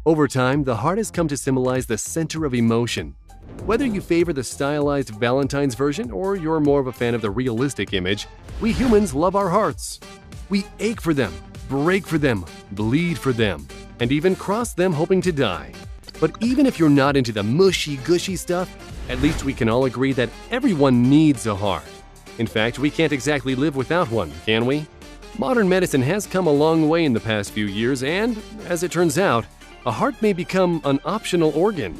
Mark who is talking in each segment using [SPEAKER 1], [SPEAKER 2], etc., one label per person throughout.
[SPEAKER 1] Over time, the heart has come to symbolize the center of emotion. Whether you favor the stylized Valentine's version or you're more of a fan of the realistic image, we humans love our hearts. We ache for them, break for them, bleed for them, and even cross them hoping to die. But even if you're not into the mushy-gushy stuff, at least we can all agree that everyone needs a heart. In fact, we can't exactly live without one, can we? Modern medicine has come a long way in the past few years, and, as it turns out, a heart may become an optional organ.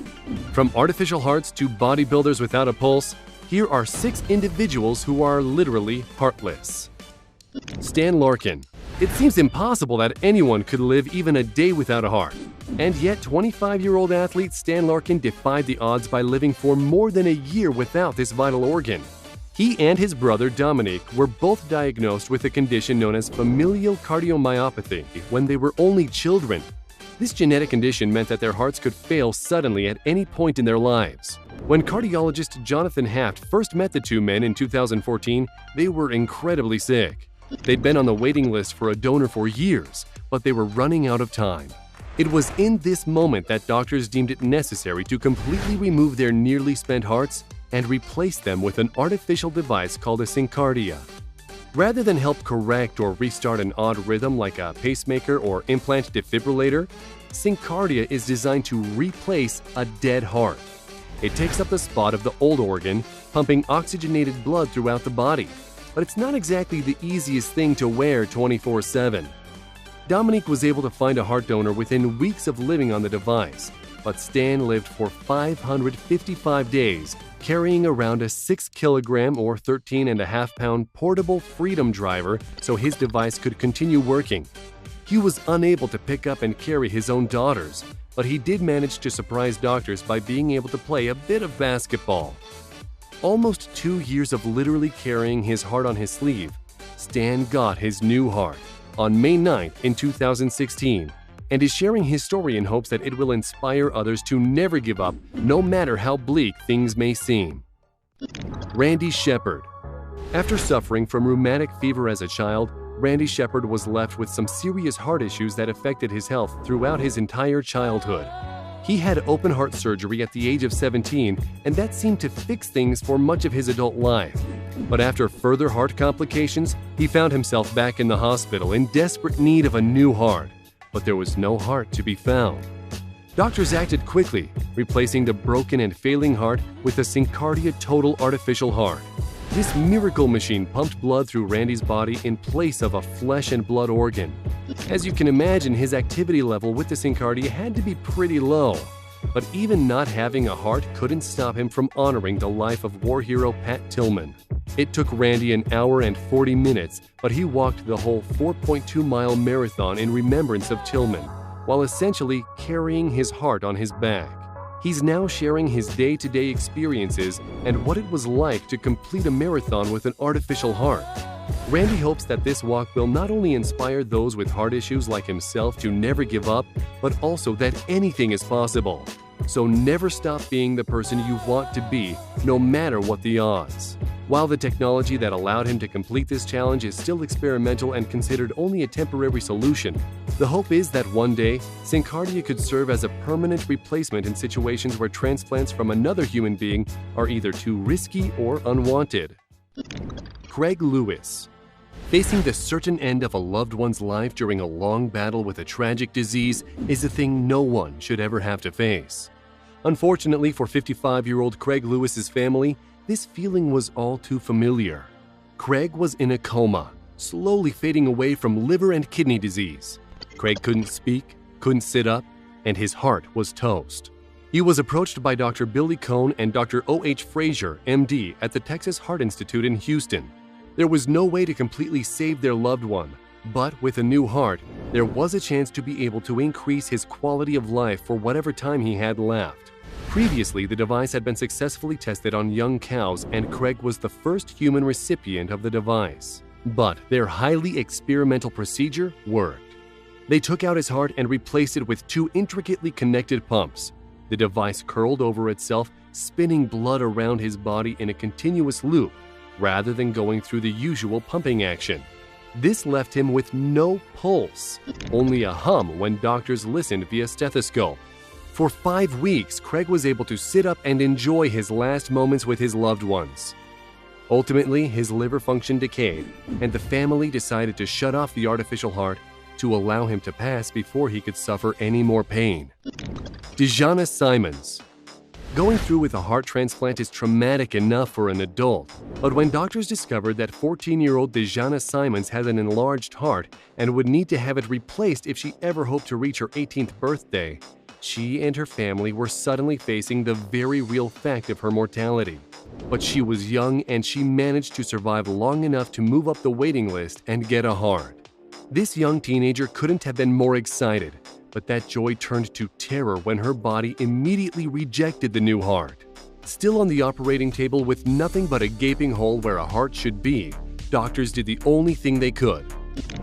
[SPEAKER 1] From artificial hearts to bodybuilders without a pulse, here are 6 individuals who are literally heartless. Stan Larkin. It seems impossible that anyone could live even a day without a heart. And yet, 25-year-old athlete Stan Larkin defied the odds by living for more than a year without this vital organ. He and his brother Dominic were both diagnosed with a condition known as familial cardiomyopathy when they were only children. This genetic condition meant that their hearts could fail suddenly at any point in their lives. When cardiologist Jonathan Haft first met the two men in 2014, they were incredibly sick. They'd been on the waiting list for a donor for years, but they were running out of time. It was in this moment that doctors deemed it necessary to completely remove their nearly spent hearts and replace them with an artificial device called a SynCardia. Rather than help correct or restart an odd rhythm like a pacemaker or implant defibrillator, SynCardia is designed to replace a dead heart. It takes up the spot of the old organ, pumping oxygenated blood throughout the body. But it's not exactly the easiest thing to wear 24/7. Dominic was able to find a heart donor within weeks of living on the device, but Stan lived for 555 days, carrying around a 6-kilogram or 13.5-pound portable Freedom Driver so his device could continue working. He was unable to pick up and carry his own daughters, but he did manage to surprise doctors by being able to play a bit of basketball. Almost 2 years of literally carrying his heart on his sleeve, Stan got his new heart on May 9th in 2016, and is sharing his story in hopes that it will inspire others to never give up, no matter how bleak things may seem. Randy Shepard. After suffering from rheumatic fever as a child, Randy Shepard was left with some serious heart issues that affected his health throughout his entire childhood. He had open heart surgery at the age of 17, and that seemed to fix things for much of his adult life. But after further heart complications, he found himself back in the hospital in desperate need of a new heart. But there was no heart to be found. Doctors acted quickly, replacing the broken and failing heart with a SynCardia Total Artificial Heart. This miracle machine pumped blood through Randy's body in place of a flesh and blood organ. As you can imagine, his activity level with the SynCardia had to be pretty low. But even not having a heart couldn't stop him from honoring the life of war hero Pat Tillman. It took Randy an hour and 40 minutes, but he walked the whole 4.2-mile marathon in remembrance of Tillman, while essentially carrying his heart on his back. He's now sharing his day-to-day experiences and what it was like to complete a marathon with an artificial heart. Randy hopes that this walk will not only inspire those with heart issues like himself to never give up, but also that anything is possible. So never stop being the person you want to be, no matter what the odds. While the technology that allowed him to complete this challenge is still experimental and considered only a temporary solution, the hope is that one day, SynCardia could serve as a permanent replacement in situations where transplants from another human being are either too risky or unwanted. Craig Lewis. Facing the certain end of a loved one's life during a long battle with a tragic disease is a thing no one should ever have to face. Unfortunately for 55-year-old Craig Lewis's family, this feeling was all too familiar. Craig was in a coma, slowly fading away from liver and kidney disease. Craig couldn't speak, couldn't sit up, and his heart was toast. He was approached by Dr. Billy Cohn and Dr. O.H. Frazier, MD, at the Texas Heart Institute in Houston. There was no way to completely save their loved one, but with a new heart, there was a chance to be able to increase his quality of life for whatever time he had left. Previously, the device had been successfully tested on young cows, and Craig was the first human recipient of the device. But their highly experimental procedure worked. They took out his heart and replaced it with 2 intricately connected pumps. The device curled over itself, spinning blood around his body in a continuous loop, rather than going through the usual pumping action. This left him with no pulse, only a hum when doctors listened via stethoscope. For 5 weeks, Craig was able to sit up and enjoy his last moments with his loved ones. Ultimately, his liver function decayed, and the family decided to shut off the artificial heart to allow him to pass before he could suffer any more pain. Dejana Simons. Going through with a heart transplant is traumatic enough for an adult, but when doctors discovered that 14-year-old Dejana Simons had an enlarged heart and would need to have it replaced if she ever hoped to reach her 18th birthday, she and her family were suddenly facing the very real fact of her mortality. But she was young and she managed to survive long enough to move up the waiting list and get a heart. This young teenager couldn't have been more excited, but that joy turned to terror when her body immediately rejected the new heart. Still on the operating table with nothing but a gaping hole where a heart should be, doctors did the only thing they could.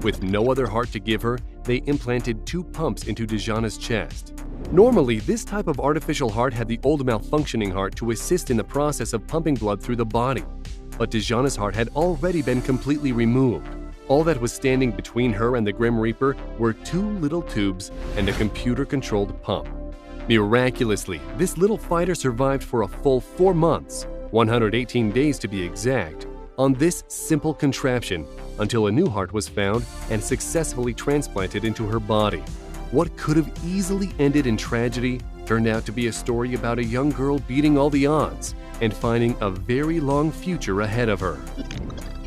[SPEAKER 1] With no other heart to give her, they implanted 2 pumps into Dejana's chest. Normally, this type of artificial heart had the old malfunctioning heart to assist in the process of pumping blood through the body. But Dejana's heart had already been completely removed. All that was standing between her and the Grim Reaper were 2 little tubes and a computer-controlled pump. Miraculously, this little fighter survived for a full 4 months, 118 days to be exact, on this simple contraption until a new heart was found and successfully transplanted into her body. What could have easily ended in tragedy turned out to be a story about a young girl beating all the odds and finding a very long future ahead of her.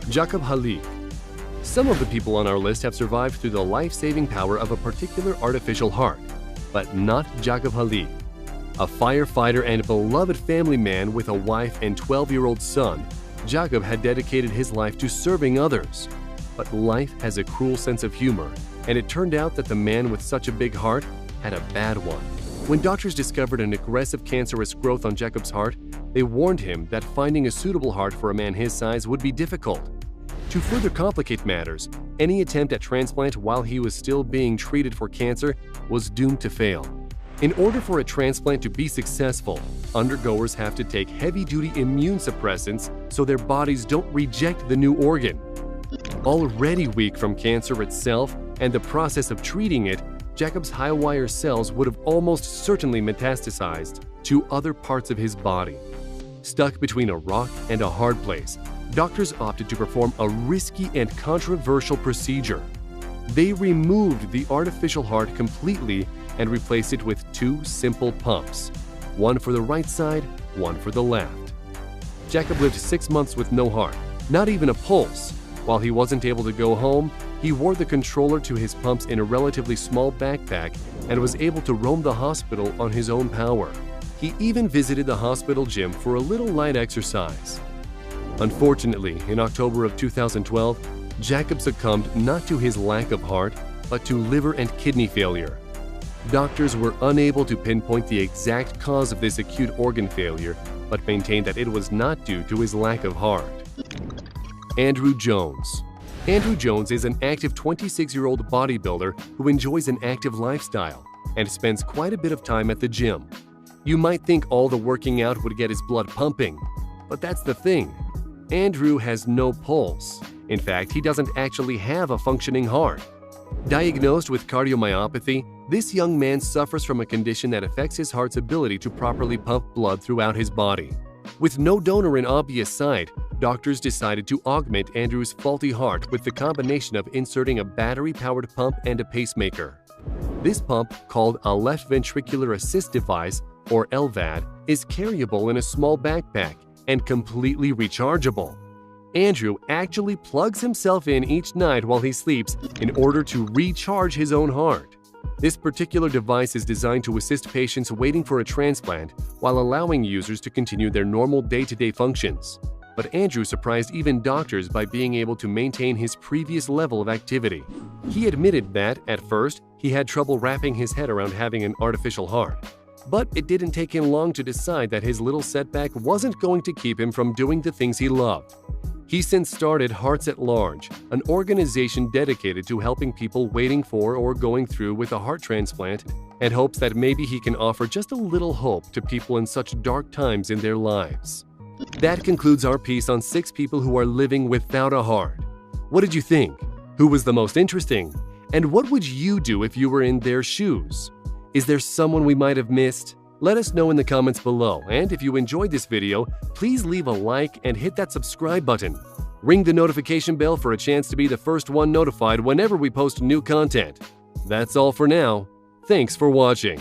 [SPEAKER 1] Jacob Halik. Some of the people on our list have survived through the life-saving power of a particular artificial heart, but not Jacob Halik. A firefighter and beloved family man with a wife and 12-year-old son, Jacob had dedicated his life to serving others. But life has a cruel sense of humor, and it turned out that the man with such a big heart had a bad one. When doctors discovered an aggressive cancerous growth on Jacob's heart, they warned him that finding a suitable heart for a man his size would be difficult. To further complicate matters, any attempt at transplant while he was still being treated for cancer was doomed to fail. In order for a transplant to be successful, undergoers have to take heavy-duty immune suppressants so their bodies don't reject the new organ. Already weak from cancer itself and the process of treating it, Jacob's high-wire cells would have almost certainly metastasized to other parts of his body. Stuck between a rock and a hard place, doctors opted to perform a risky and controversial procedure. They removed the artificial heart completely and replaced it with 2 simple pumps, one for the right side, one for the left. Jacob lived 6 months with no heart, not even a pulse. While he wasn't able to go home, he wore the controller to his pumps in a relatively small backpack and was able to roam the hospital on his own power. He even visited the hospital gym for a little light exercise. Unfortunately, in October of 2012, Jacob succumbed not to his lack of heart, but to liver and kidney failure. Doctors were unable to pinpoint the exact cause of this acute organ failure, but maintained that it was not due to his lack of heart. Andrew Jones. Andrew Jones is an active 26-year-old bodybuilder who enjoys an active lifestyle and spends quite a bit of time at the gym. You might think all the working out would get his blood pumping, but that's the thing. Andrew has no pulse. In fact, he doesn't actually have a functioning heart. Diagnosed with cardiomyopathy, this young man suffers from a condition that affects his heart's ability to properly pump blood throughout his body. With no donor in obvious sight, doctors decided to augment Andrew's faulty heart with the combination of inserting a battery-powered pump and a pacemaker. This pump, called a left ventricular assist device, or LVAD, is carryable in a small backpack and completely rechargeable. Andrew actually plugs himself in each night while he sleeps in order to recharge his own heart. This particular device is designed to assist patients waiting for a transplant while allowing users to continue their normal day-to-day functions. But Andrew surprised even doctors by being able to maintain his previous level of activity. He admitted that, at first, he had trouble wrapping his head around having an artificial heart. But it didn't take him long to decide that his little setback wasn't going to keep him from doing the things he loved. He since started Hearts at Large, an organization dedicated to helping people waiting for or going through with a heart transplant, and hopes that maybe he can offer just a little hope to people in such dark times in their lives. That concludes our piece on 6 people who are living without a heart. What did you think? Who was the most interesting? And what would you do if you were in their shoes? Is there someone we might have missed? Let us know in the comments below, and if you enjoyed this video, please leave a like and hit that subscribe button. Ring the notification bell for a chance to be the first one notified whenever we post new content. That's all for now. Thanks for watching.